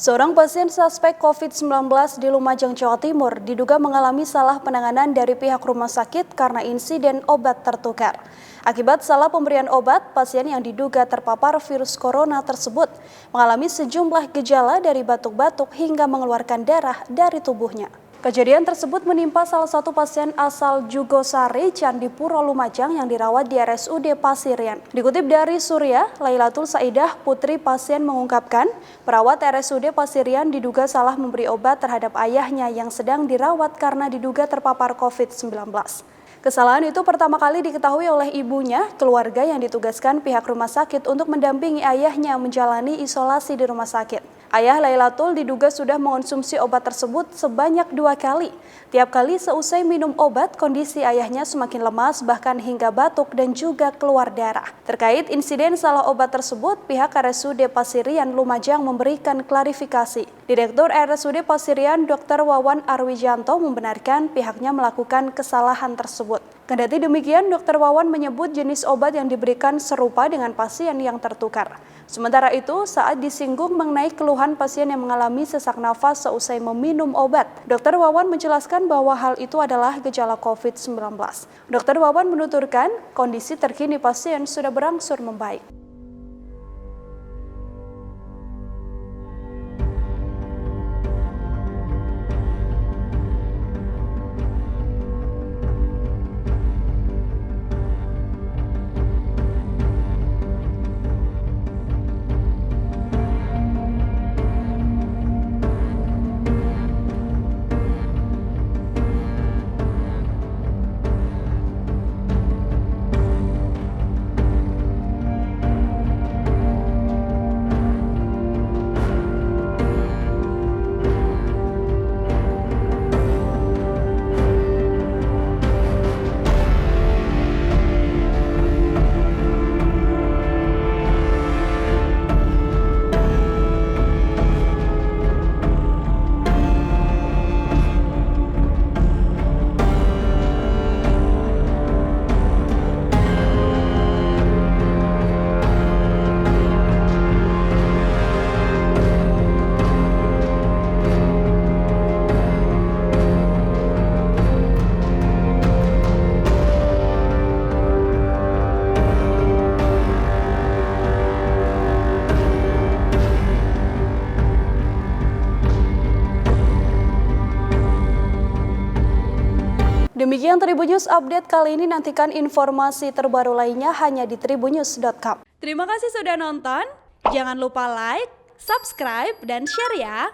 Seorang pasien suspek COVID-19 di Lumajang, Jawa Timur diduga mengalami salah penanganan dari pihak rumah sakit karena insiden obat tertukar. Akibat salah pemberian obat, pasien yang diduga terpapar virus corona tersebut mengalami sejumlah gejala dari batuk-batuk hingga mengeluarkan darah dari tubuhnya. Kejadian tersebut menimpa salah satu pasien asal Jugosari, Candipuro, Lumajang yang dirawat di RSUD Pasirian. Dikutip dari Surya, Lailatul Saidah, putri pasien mengungkapkan, perawat RSUD Pasirian diduga salah memberi obat terhadap ayahnya yang sedang dirawat karena diduga terpapar COVID-19. Kesalahan itu pertama kali diketahui oleh ibunya, keluarga yang ditugaskan pihak rumah sakit untuk mendampingi ayahnya menjalani isolasi di rumah sakit. Ayah Lailatul diduga sudah mengonsumsi obat tersebut sebanyak 2 kali. Tiap kali seusai minum obat, kondisi ayahnya semakin lemas bahkan hingga batuk dan juga keluar darah. Terkait insiden salah obat tersebut, pihak RSUD Pasirian Lumajang memberikan klarifikasi. Direktur RSUD Pasirian Dr. Wawan Arwijanto membenarkan pihaknya melakukan kesalahan tersebut. Kendati demikian, Dr. Wawan menyebut jenis obat yang diberikan serupa dengan pasien yang tertukar. Sementara itu, saat disinggung mengenai keluhan pasien yang mengalami sesak nafas seusai meminum obat, Dr. Wawan menjelaskan bahwa hal itu adalah gejala COVID-19. Dr. Wawan menuturkan, kondisi terkini pasien sudah berangsur membaik. Demikian Tribun News Update kali ini, nantikan informasi terbaru lainnya hanya di tribunnews.com. Terima kasih sudah nonton, jangan lupa like, subscribe, dan share ya!